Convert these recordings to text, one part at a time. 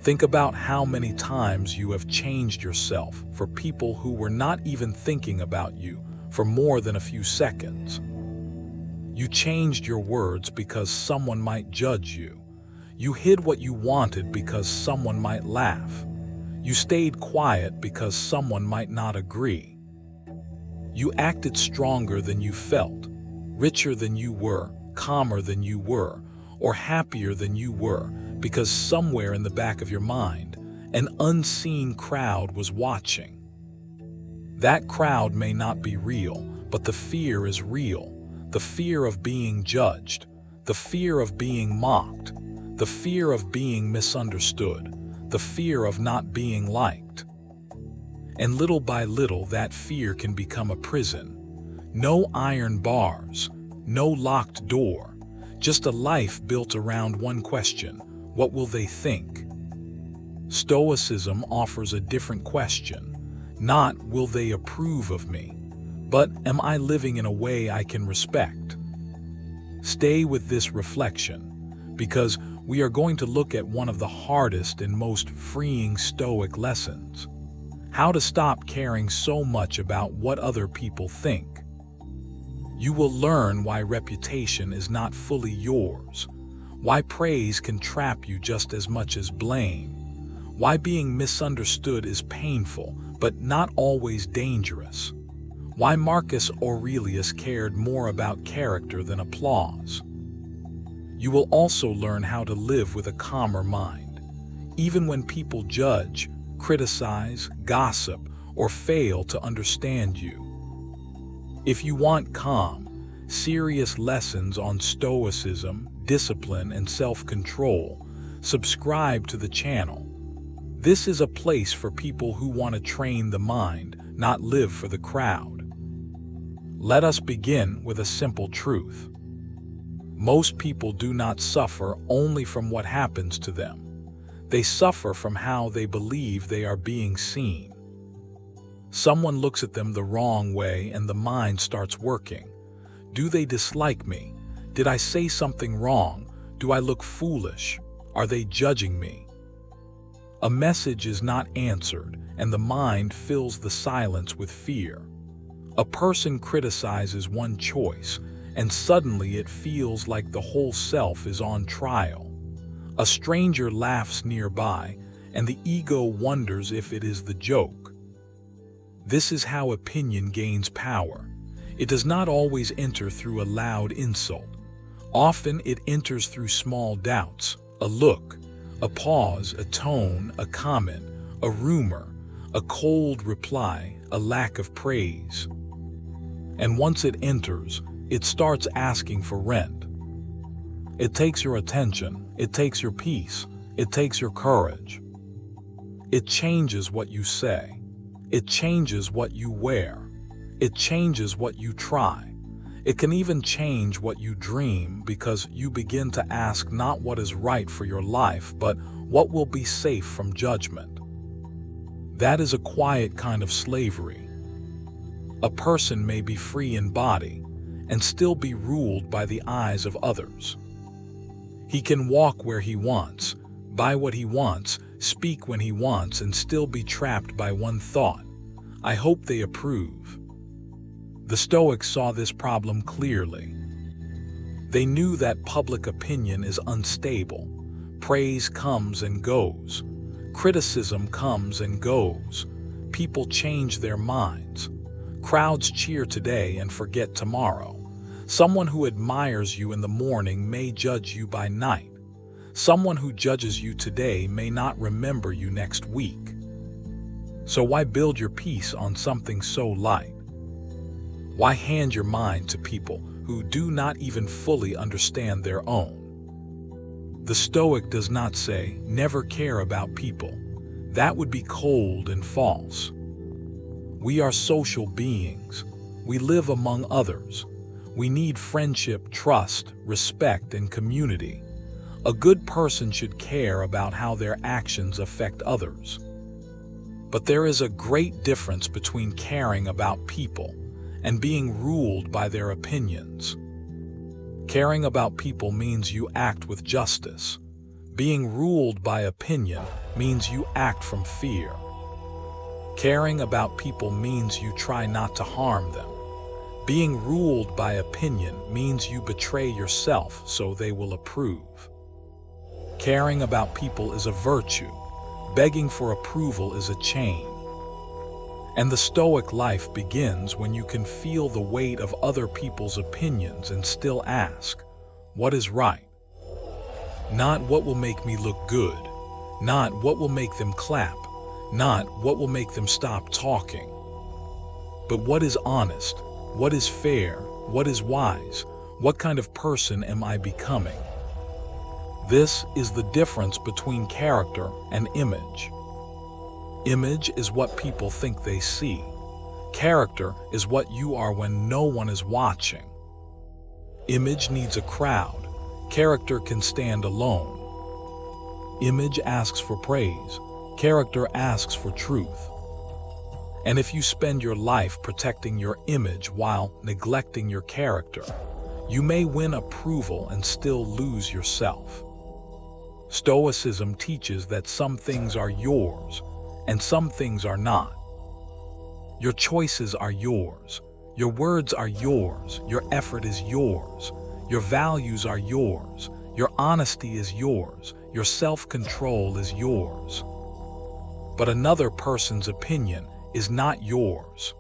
Think about how many times you have changed yourself for people who were not even thinking about you for more than a few seconds. You changed your words because someone might judge you. You hid what you wanted because someone might laugh. You stayed quiet because someone might not agree. You acted stronger than you felt, richer than you were, calmer than you were, or happier than you were, because somewhere in the back of your mind, an unseen crowd was watching. That crowd may not be real, but the fear is real. The fear of being judged, the fear of being mocked, the fear of being misunderstood, the fear of not being liked. And little by little, that fear can become a prison. No iron bars, no locked door, just a life built around one question: what will they think? Stoicism offers a different question. Not, will they approve of me? But, am I living in a way I can respect? Stay with this reflection, because we are going to look at one of the hardest and most freeing Stoic lessons: how to stop caring so much about what other people think. You will learn why reputation is not fully yours, why praise can trap you just as much as blame, why being misunderstood is painful but not always dangerous, why Marcus Aurelius cared more about character than applause. You will also learn how to live with a calmer mind, even when people judge, criticize, gossip, or fail to understand you. If you want calm, serious lessons on Stoicism, discipline, and self-control, subscribe to the channel. This is a place for people who want to train the mind, not live for the crowd. Let us begin with a simple truth. Most people do not suffer only from what happens to them. They suffer from how they believe they are being seen. Someone looks at them the wrong way and the mind starts working. Do they dislike me? Did I say something wrong? Do I look foolish? Are they judging me? A message is not answered, and the mind fills the silence with fear. A person criticizes one choice, and suddenly it feels like the whole self is on trial. A stranger laughs nearby, and the ego wonders if it is the joke. This is how opinion gains power. It does not always enter through a loud insult. Often it enters through small doubts, a look, a pause, a tone, a comment, a rumor, a cold reply, a lack of praise. And once it enters, it starts asking for rent. It takes your attention, it takes your peace, it takes your courage. It changes what you say. It changes what you wear. It changes what you try. It can even change what you dream, because you begin to ask not what is right for your life, but what will be safe from judgment. That is a quiet kind of slavery. A person may be free in body and still be ruled by the eyes of others. He can walk where he wants, buy what he wants, speak when he wants, and still be trapped by one thought: I hope they approve. The Stoics saw this problem clearly. They knew that public opinion is unstable. Praise comes and goes. Criticism comes and goes. People change their minds. Crowds cheer today and forget tomorrow. Someone who admires you in the morning may judge you by night. Someone who judges you today may not remember you next week. So why build your peace on something so light? Why hand your mind to people who do not even fully understand their own? The Stoic does not say, never care about people. That would be cold and false. We are social beings. We live among others. We need friendship, trust, respect, and community. A good person should care about how their actions affect others. But there is a great difference between caring about people and being ruled by their opinions. Caring about people means you act with justice. Being ruled by opinion means you act from fear. Caring about people means you try not to harm them. Being ruled by opinion means you betray yourself so they will approve. Caring about people is a virtue. Begging for approval is a chain. And the Stoic life begins when you can feel the weight of other people's opinions and still ask, what is right? Not what will make me look good, not what will make them clap, not what will make them stop talking, but what is honest, what is fair, what is wise, what kind of person am I becoming? This is the difference between character and image. Image is what people think they see. Character is what you are when no one is watching. Image needs a crowd. Character can stand alone. Image asks for praise. Character asks for truth. And if you spend your life protecting your image while neglecting your character, you may win approval and still lose yourself. Stoicism teaches that some things are yours and some things are not. Your choices are yours. Your words are yours. Your effort is yours. Your values are yours. Your honesty is yours. Your self-control is yours. But another person's opinion is not yours.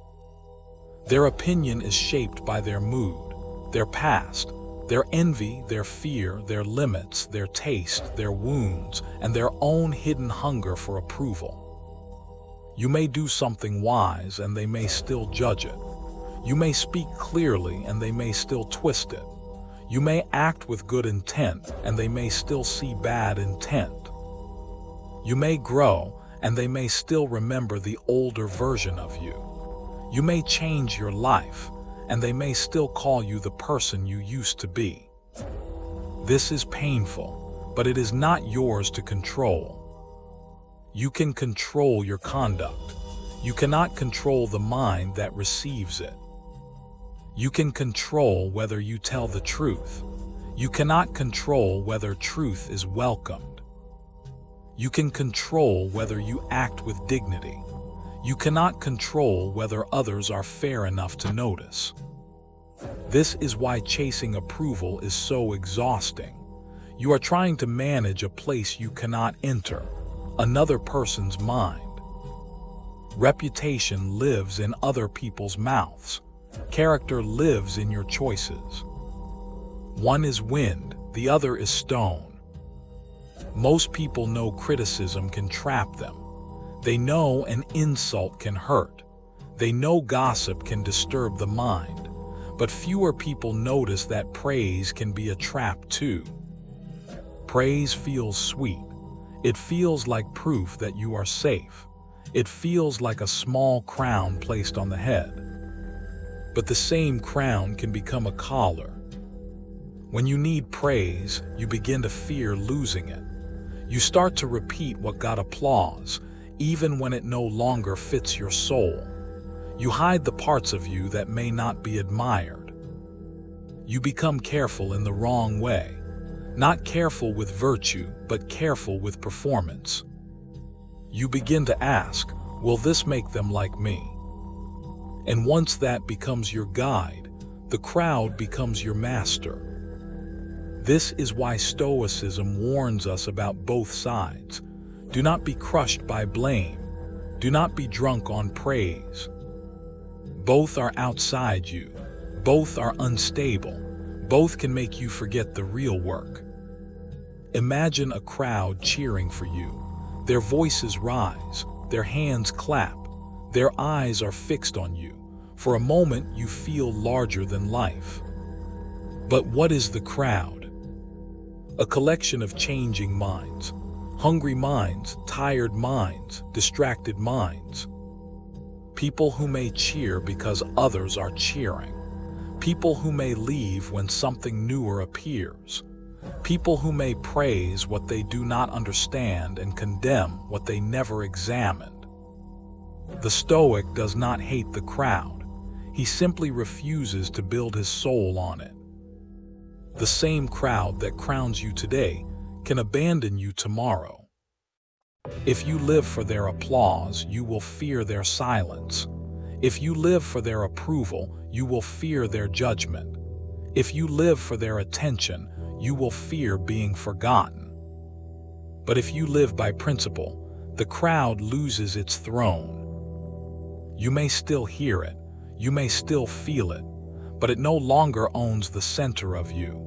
Their opinion is shaped by their mood, their past, their envy, their fear, their limits, their taste, their wounds, and their own hidden hunger for approval. You may do something wise and they may still judge it. You may speak clearly and they may still twist it. You may act with good intent and they may still see bad intent. You may grow and they may still remember the older version of you. You may change your life and they may still call you the person you used to be. This is painful, but it is not yours to control. You can control your conduct. You cannot control the mind that receives it. You can control whether you tell the truth. You cannot control whether truth is welcomed. You can control whether you act with dignity. You cannot control whether others are fair enough to notice. This is why chasing approval is so exhausting. You are trying to manage a place you cannot enter, another person's mind. Reputation lives in other people's mouths. Character lives in your choices. One is wind, the other is stone. Most people know criticism can trap them. They know an insult can hurt. They know gossip can disturb the mind. But fewer people notice that praise can be a trap too. Praise feels sweet. It feels like proof that you are safe. It feels like a small crown placed on the head. But the same crown can become a collar. When you need praise, you begin to fear losing it. You start to repeat what got applause, even when it no longer fits your soul. You hide the parts of you that may not be admired. You become careful in the wrong way. Not careful with virtue, but careful with performance. You begin to ask, will this make them like me? And once that becomes your guide, the crowd becomes your master. This is why Stoicism warns us about both sides. Do not be crushed by blame. Do not be drunk on praise. Both are outside you. Both are unstable. Both can make you forget the real work. Imagine a crowd cheering for you. Their voices rise. Their hands clap. Their eyes are fixed on you. For a moment, you feel larger than life. But what is the crowd? A collection of changing minds. Hungry minds, tired minds, distracted minds. People who may cheer because others are cheering. People who may leave when something newer appears. People who may praise what they do not understand and condemn what they never examined. The Stoic does not hate the crowd. He simply refuses to build his soul on it. The same crowd that crowns you today can abandon you tomorrow. If you live for their applause, you will fear their silence. If you live for their approval, you will fear their judgment. If you live for their attention, you will fear being forgotten. But if you live by principle, the crowd loses its throne. You may still hear it, you may still feel it, but it no longer owns the center of you.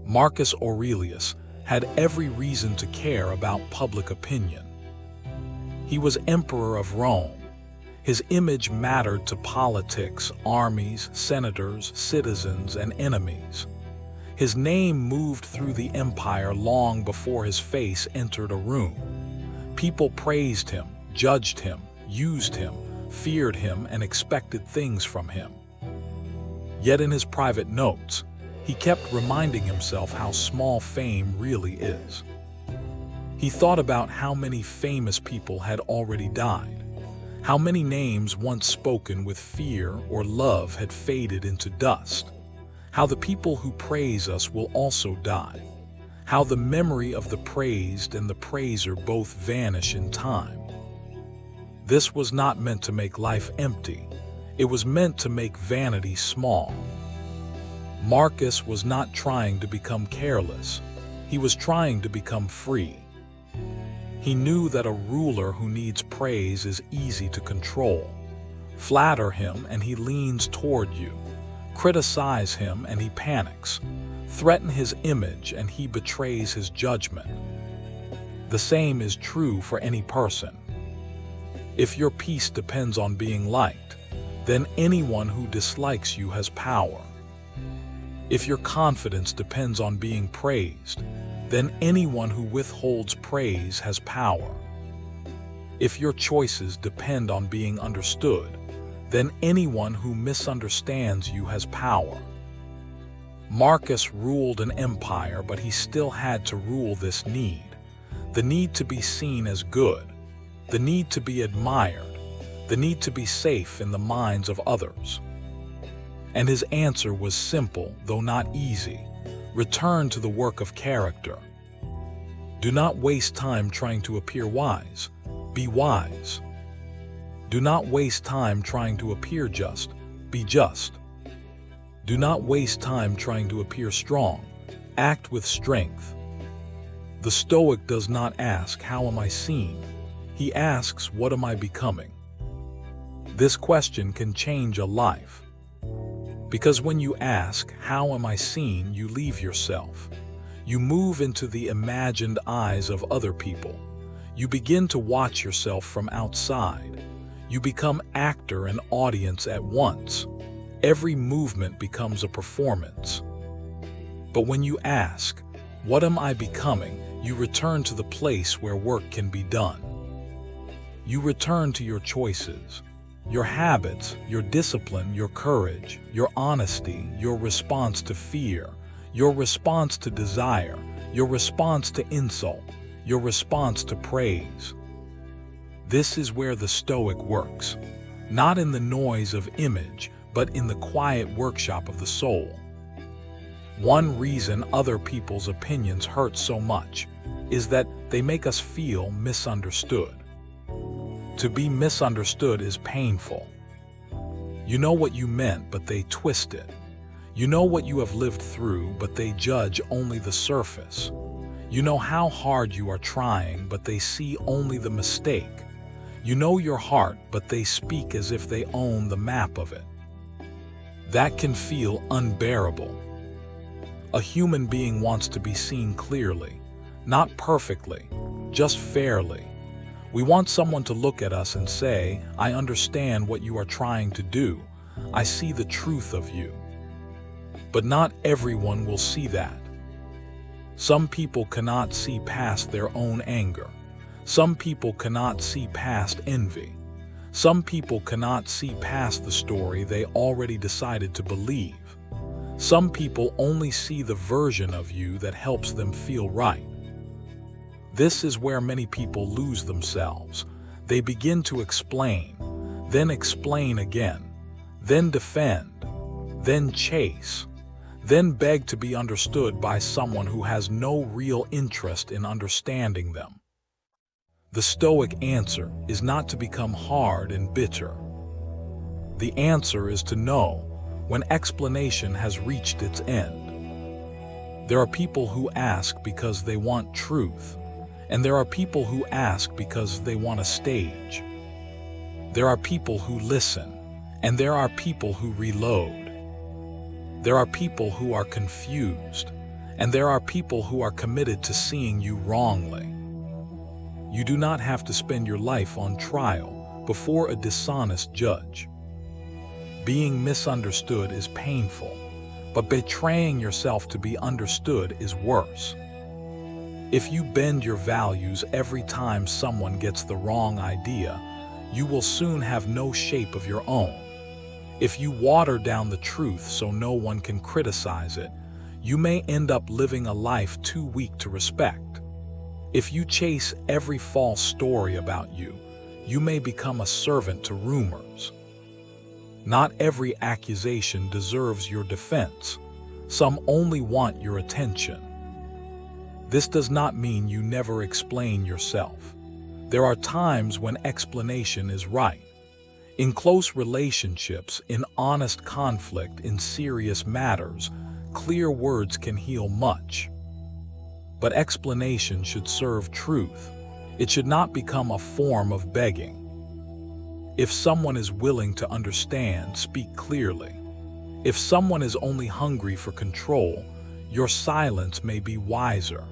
Marcus Aurelius had every reason to care about public opinion. He was emperor of Rome. His image mattered to politics, armies, senators, citizens, and enemies. His name moved through the empire long before his face entered a room. People praised him, judged him, used him, feared him, and expected things from him. Yet in his private notes, he kept reminding himself how small fame really is. He thought about how many famous people had already died, how many names once spoken with fear or love had faded into dust, how the people who praise us will also die, how the memory of the praised and the praiser both vanish in time. This was not meant to make life empty. It was meant to make vanity small. Marcus was not trying to become careless. He was trying to become free. He knew that a ruler who needs praise is easy to control. Flatter him and he leans toward you. Criticize him and he panics. Threaten his image and he betrays his judgment. The same is true for any person. If your peace depends on being liked, then anyone who dislikes you has power. If your confidence depends on being praised, then anyone who withholds praise has power. If your choices depend on being understood, then anyone who misunderstands you has power. Marcus ruled an empire, but he still had to rule this need. The need to be seen as good, the need to be admired, the need to be safe in the minds of others. And his answer was simple, though not easy. Return to the work of character. Do not waste time trying to appear wise. Be wise. Do not waste time trying to appear just. Be just. Do not waste time trying to appear strong. Act with strength. The Stoic does not ask, "How am I seen?" He asks, "What am I becoming?" This question can change a life. Because when you ask, "How am I seen?" you leave yourself. You move into the imagined eyes of other people. You begin to watch yourself from outside. You become actor and audience at once. Every movement becomes a performance. But when you ask, "What am I becoming?" you return to the place where work can be done. You return to your choices, your habits, your discipline, your courage, your honesty, your response to fear, your response to desire, your response to insult, your response to praise. This is where the Stoic works, not in the noise of image, but in the quiet workshop of the soul. One reason other people's opinions hurt so much is that they make us feel misunderstood. To be misunderstood is painful. You know what you meant, but they twist it. You know what you have lived through, but they judge only the surface. You know how hard you are trying, but they see only the mistake. You know your heart, but they speak as if they own the map of it. That can feel unbearable. A human being wants to be seen clearly, not perfectly, just fairly. We want someone to look at us and say, "I understand what you are trying to do. I see the truth of you." But not everyone will see that. Some people cannot see past their own anger. Some people cannot see past envy. Some people cannot see past the story they already decided to believe. Some people only see the version of you that helps them feel right. This is where many people lose themselves. They begin to explain, then explain again, then defend, then chase, then beg to be understood by someone who has no real interest in understanding them. The Stoic answer is not to become hard and bitter. The answer is to know when explanation has reached its end. There are people who ask because they want truth, and there are people who ask because they want a stage. There are people who listen, and there are people who reload. There are people who are confused, and there are people who are committed to seeing you wrongly. You do not have to spend your life on trial before a dishonest judge. Being misunderstood is painful, but betraying yourself to be understood is worse. If you bend your values every time someone gets the wrong idea, you will soon have no shape of your own. If you water down the truth so no one can criticize it, you may end up living a life too weak to respect. If you chase every false story about you, you may become a servant to rumors. Not every accusation deserves your defense. Some only want your attention. This does not mean you never explain yourself. There are times when explanation is right. In close relationships, in honest conflict, in serious matters, clear words can heal much. But explanation should serve truth. It should not become a form of begging. If someone is willing to understand, speak clearly. If someone is only hungry for control, your silence may be wiser.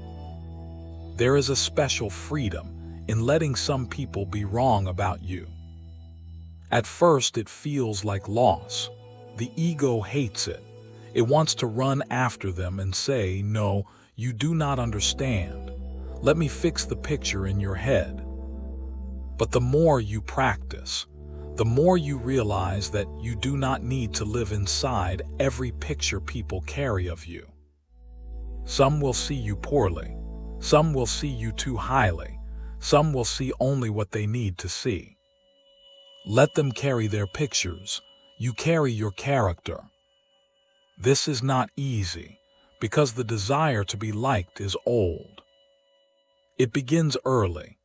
There is a special freedom in letting some people be wrong about you. At first, it feels like loss. The ego hates it. It wants to run after them and say, "No, you do not understand. Let me fix the picture in your head." But the more you practice, the more you realize that you do not need to live inside every picture people carry of you. Some will see you poorly. Some will see you too highly. Some will see only what they need to see. Let them carry their pictures. You carry your character. This is not easy, because the desire to be liked is old. It begins early.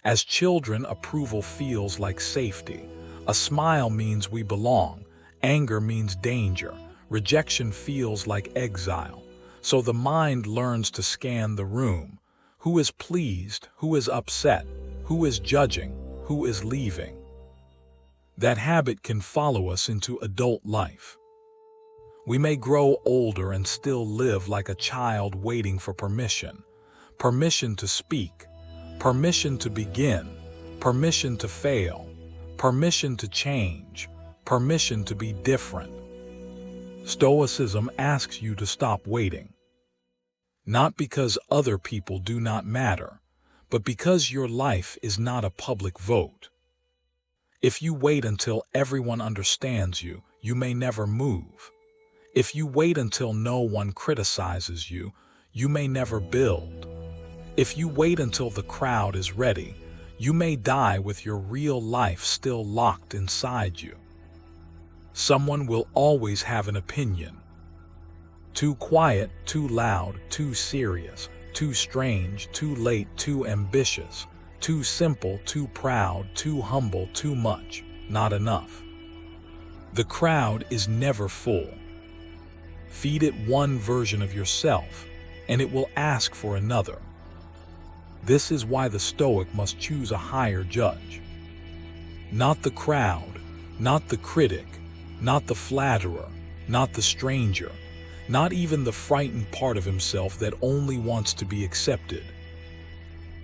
As children, approval feels like safety. A smile means we belong. Anger means danger. Rejection feels like exile. So the mind learns to scan the room. Who is pleased? Who is upset? Who is judging? Who is leaving? That habit can follow us into adult life. We may grow older and still live like a child waiting for permission. Permission to speak. Permission to begin. Permission to fail. Permission to change. Permission to be different. Stoicism asks you to stop waiting. Not because other people do not matter, but because your life is not a public vote. If you wait until everyone understands you, you may never move. If you wait until no one criticizes you, you may never build. If you wait until the crowd is ready, you may die with your real life still locked inside you. Someone will always have an opinion. Too quiet, too loud, too serious, too strange, too late, too ambitious, too simple, too proud, too humble, too much, not enough. The crowd is never full. Feed it one version of yourself, and it will ask for another. This is why the Stoic must choose a higher judge. Not the crowd, not the critic, not the flatterer, not the stranger, not even the frightened part of himself that only wants to be accepted.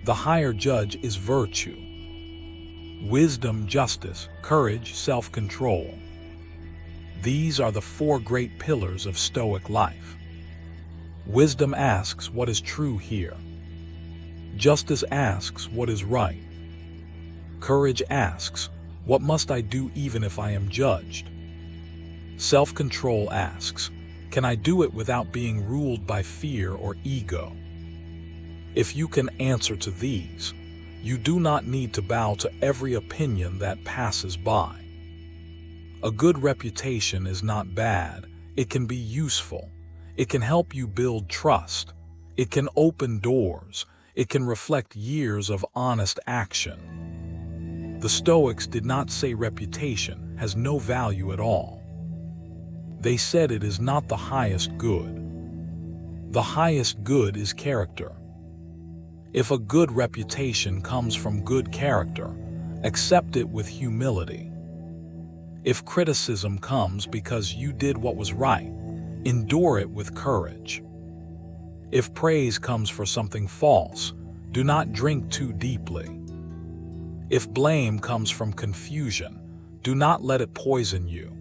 The higher judge is virtue. Wisdom, justice, courage, self-control. These are the four great pillars of Stoic life. Wisdom asks what is true here. Justice asks what is right. Courage asks, what must I do even if I am judged? Self-control asks, can I do it without being ruled by fear or ego? If you can answer to these, you do not need to bow to every opinion that passes by. A good reputation is not bad, it can be useful. It can help you build trust. It can open doors. It can reflect years of honest action. The Stoics did not say reputation has no value at all. They said it is not the highest good. The highest good is character. If a good reputation comes from good character, accept it with humility. If criticism comes because you did what was right, endure it with courage. If praise comes for something false, do not drink too deeply. If blame comes from confusion, do not let it poison you.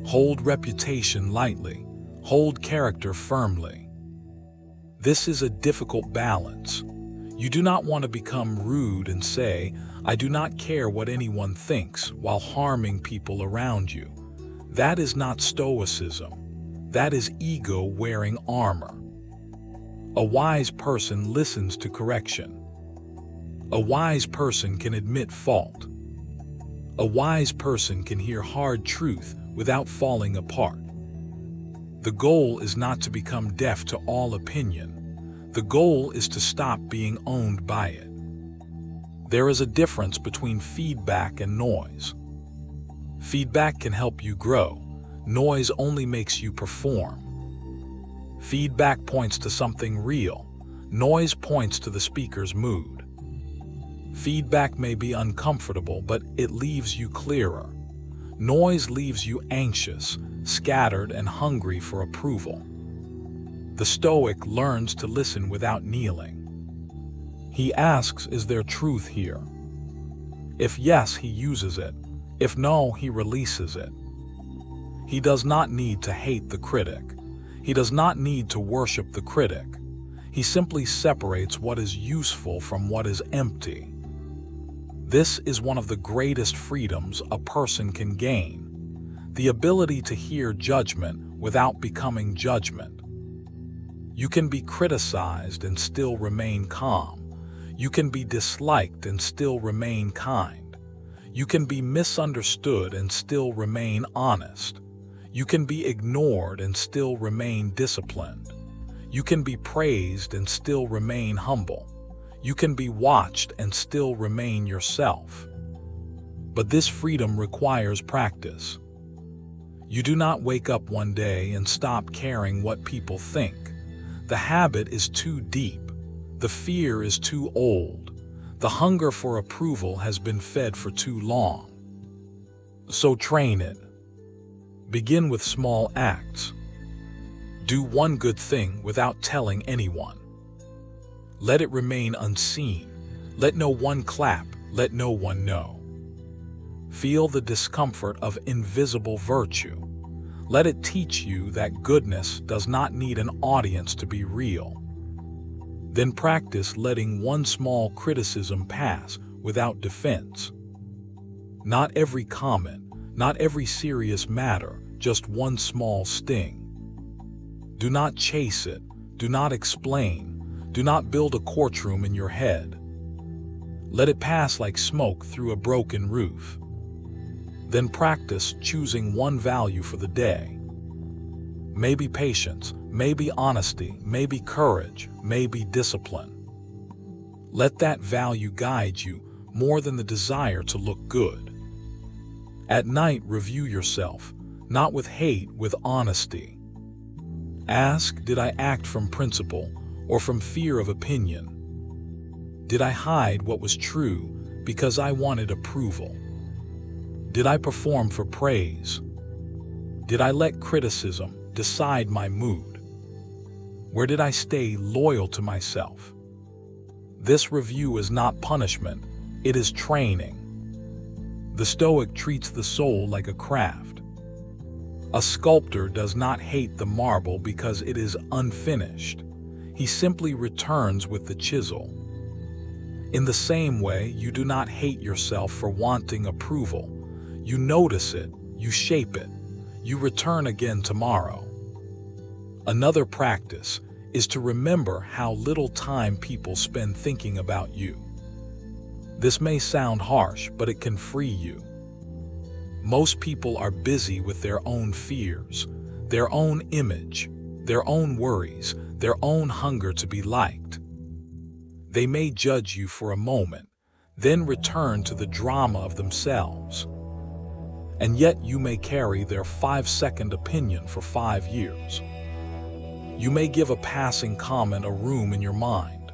Hold reputation lightly, hold character firmly. This is a difficult balance. You do not want to become rude and say, "I do not care what anyone thinks," while harming people around you. That is not Stoicism. That is ego wearing armor. A wise person listens to correction. A wise person can admit fault. A wise person can hear hard truth without falling apart. The goal is not to become deaf to all opinion. The goal is to stop being owned by it. There is a difference between feedback and noise. Feedback can help you grow. Noise only makes you perform. Feedback points to something real. Noise points to the speaker's mood. Feedback may be uncomfortable, but it leaves you clearer. Noise leaves you anxious, scattered, and hungry for approval. The Stoic learns to listen without kneeling. He asks, is there truth here? If yes, he uses it. If no, he releases it. He does not need to hate the critic. He does not need to worship the critic. He simply separates what is useful from what is empty. This is one of the greatest freedoms a person can gain: the ability to hear judgment without becoming judgment. You can be criticized and still remain calm. You can be disliked and still remain kind. You can be misunderstood and still remain honest. You can be ignored and still remain disciplined. You can be praised and still remain humble. You can be watched and still remain yourself. But this freedom requires practice. You do not wake up one day and stop caring what people think. The habit is too deep. The fear is too old. The hunger for approval has been fed for too long. So train it. Begin with small acts. Do one good thing without telling anyone. Let it remain unseen. Let no one clap. Let no one know. Feel the discomfort of invisible virtue. Let it teach you that goodness does not need an audience to be real. Then practice letting one small criticism pass without defense. Not every comment, not every serious matter, just one small sting. Do not chase it. Do not explain. Do not build a courtroom in your head. Let it pass like smoke through a broken roof. Then practice choosing one value for the day. Maybe patience, maybe honesty, maybe courage, maybe discipline. Let that value guide you more than the desire to look good. At night, review yourself, not with hate, with honesty. Ask, did I act from principle or from fear of opinion? Did I hide what was true because I wanted approval? Did I perform for praise? Did I let criticism decide my mood? Where did I stay loyal to myself? This review is not punishment, it is training. The Stoic treats the soul like a craft. A sculptor does not hate the marble because it is unfinished. He simply returns with the chisel. In the same way, you do not hate yourself for wanting approval. You notice it, you shape it, you return again tomorrow. Another practice is to remember how little time people spend thinking about you. This may sound harsh, but it can free you. Most people are busy with their own fears, their own image, their own worries, their own hunger to be liked. They may judge you for a moment, then return to the drama of themselves. And yet you may carry their 5-second opinion for 5 years. You may give a passing comment a room in your mind.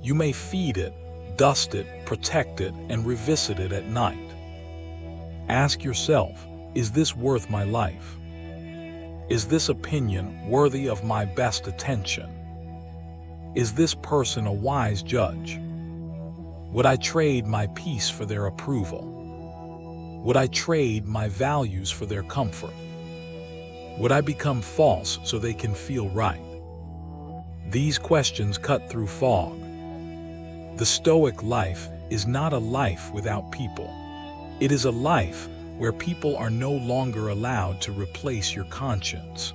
You may feed it, dust it, protect it, and revisit it at night. Ask yourself, is this worth my life? Is this opinion worthy of my best attention? Is this person a wise judge? Would I trade my peace for their approval? Would I trade my values for their comfort? Would I become false so they can feel right? These questions cut through fog. The Stoic life is not a life without people. It is a life where people are no longer allowed to replace your conscience.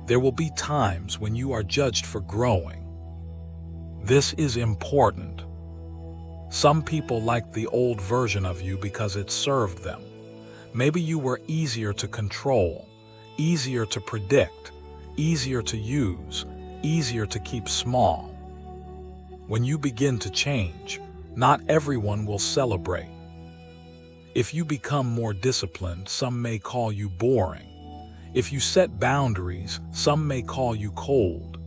There will be times when you are judged for growing. This is important. Some people like the old version of you because it served them. Maybe you were easier to control, easier to predict, easier to use, easier to keep small. When you begin to change, not everyone will celebrate. If you become more disciplined, some may call you boring. If you set boundaries, some may call you cold.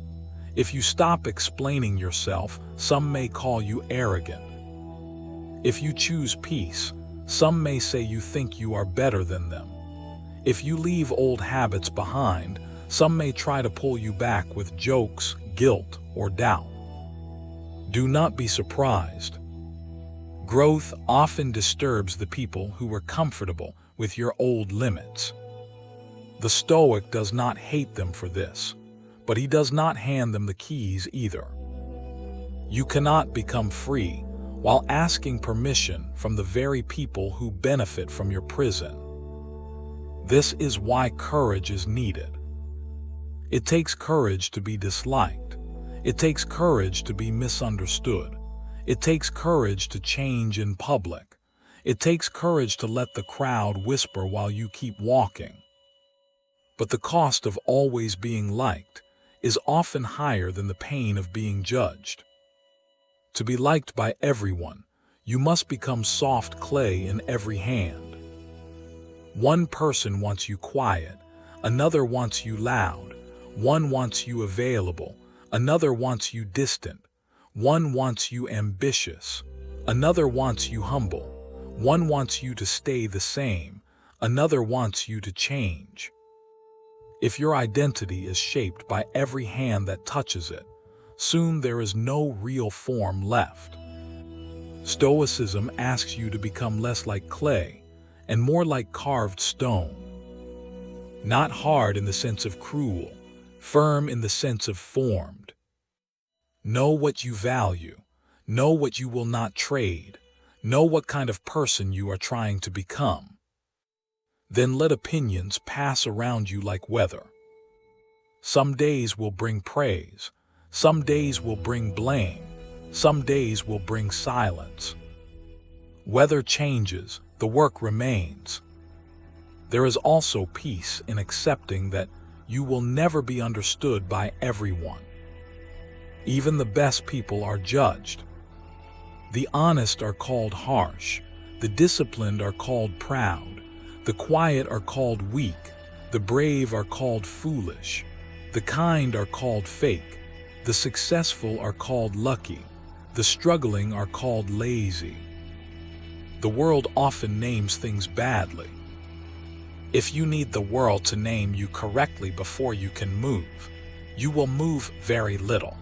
If you stop explaining yourself, some may call you arrogant. If you choose peace, some may say you think you are better than them. If you leave old habits behind, some may try to pull you back with jokes, guilt, or doubt. Do not be surprised. Growth often disturbs the people who were comfortable with your old limits. The Stoic does not hate them for this, but he does not hand them the keys either. You cannot become free while asking permission from the very people who benefit from your prison. This is why courage is needed. It takes courage to be disliked. It takes courage to be misunderstood. It takes courage to change in public. It takes courage to let the crowd whisper while you keep walking. But the cost of always being liked is often higher than the pain of being judged. To be liked by everyone, you must become soft clay in every hand. One person wants you quiet, another wants you loud, one wants you available, another wants you distant, one wants you ambitious, another wants you humble, one wants you to stay the same, another wants you to change. If your identity is shaped by every hand that touches it, soon there is no real form left. Stoicism asks you to become less like clay and more like carved stone. Not hard in the sense of cruel, firm in the sense of formed. Know what you value. Know what you will not trade. Know what kind of person you are trying to become. Then let opinions pass around you like weather. Some days will bring praise. Some days will bring blame. Some days will bring silence. Weather changes, the work remains. There is also peace in accepting that you will never be understood by everyone. Even the best people are judged. The honest are called harsh. The disciplined are called proud. The quiet are called weak. The brave are called foolish. The kind are called fake. The successful are called lucky. The struggling are called lazy. The world often names things badly. If you need the world to name you correctly before you can move, you will move very little.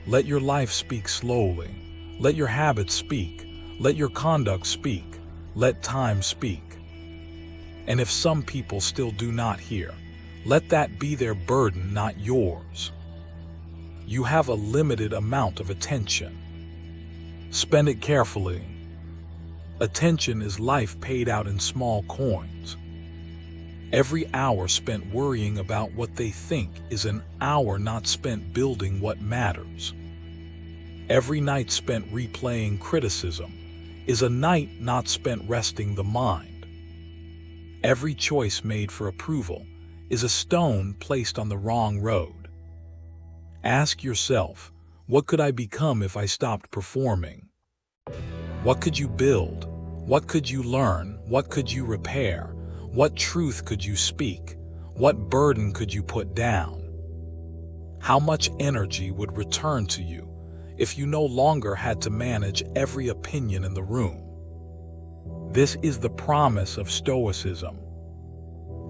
Let your life speak slowly. Let your habits speak. Let your conduct speak. Let time speak. And if some people still do not hear, let that be their burden, not yours. You have a limited amount of attention. Spend it carefully. Attention is life paid out in small coins. Every hour spent worrying about what they think is an hour not spent building what matters. Every night spent replaying criticism is a night not spent resting the mind. Every choice made for approval is a stone placed on the wrong road. Ask yourself, what could I become if I stopped performing? What could you build? What could you learn? What could you repair? What truth could you speak? What burden could you put down? How much energy would return to you if you no longer had to manage every opinion in the room? This is the promise of Stoicism.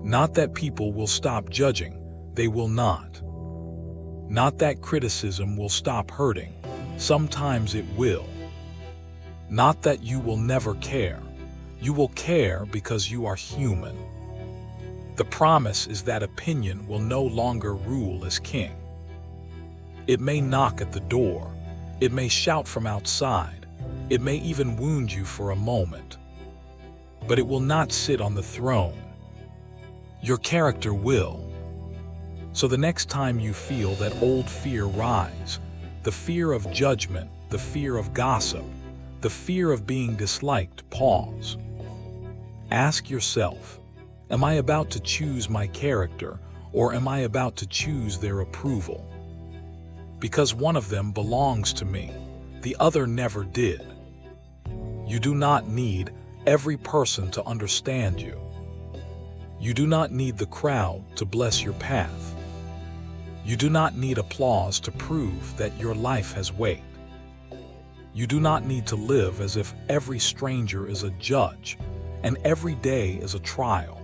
Not that people will stop judging, they will not. Not that criticism will stop hurting, sometimes it will. Not that you will never care, you will care because you are human. The promise is that opinion will no longer rule as king. It may knock at the door, it may shout from outside, it may even wound you for a moment. But it will not sit on the throne. Your character will. So the next time you feel that old fear rise, the fear of judgment, the fear of gossip, the fear of being disliked, pause. Ask yourself, am I about to choose my character, or am I about to choose their approval? Because one of them belongs to me, the other never did. You do not need every person to understand you. You do not need the crowd to bless your path. You do not need applause to prove that your life has weight. You do not need to live as if every stranger is a judge and every day is a trial.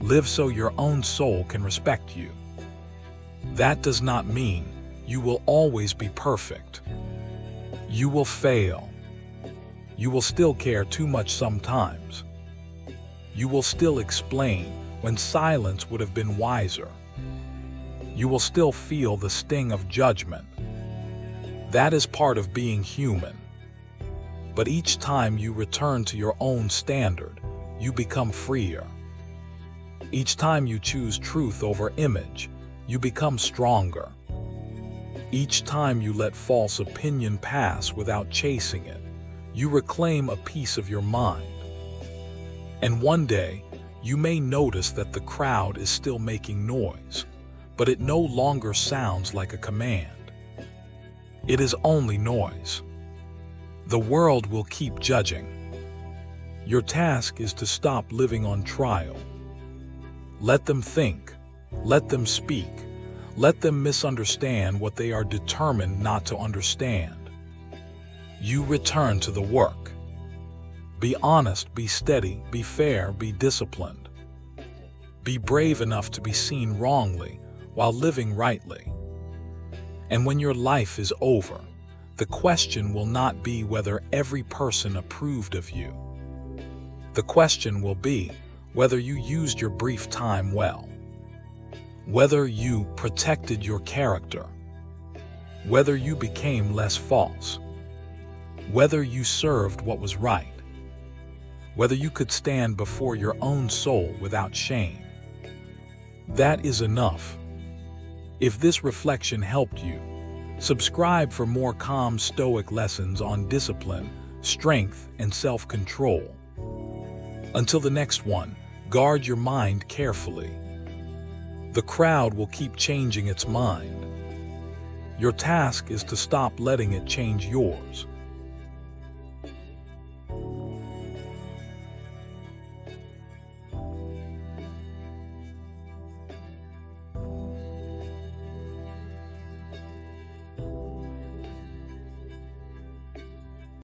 Live so your own soul can respect you. That does not mean you will always be perfect. You will fail. You will still care too much sometimes. You will still explain when silence would have been wiser. You will still feel the sting of judgment. That is part of being human. But each time you return to your own standard, you become freer. Each time you choose truth over image, you become stronger. Each time you let false opinion pass without chasing it, you reclaim a piece of your mind. And one day, you may notice that the crowd is still making noise, but it no longer sounds like a command. It is only noise. The world will keep judging. Your task is to stop living on trial. Let them think. Let them speak. Let them misunderstand what they are determined not to understand. You return to the work. Be honest, be steady, be fair, be disciplined. Be brave enough to be seen wrongly while living rightly. And when your life is over, the question will not be whether every person approved of you. The question will be whether you used your brief time well, whether you protected your character, whether you became less false, whether you served what was right, whether you could stand before your own soul without shame. That is enough. If this reflection helped you, subscribe for more calm Stoic lessons on discipline, strength, and self-control. Until the next one, guard your mind carefully. The crowd will keep changing its mind. Your task is to stop letting it change yours.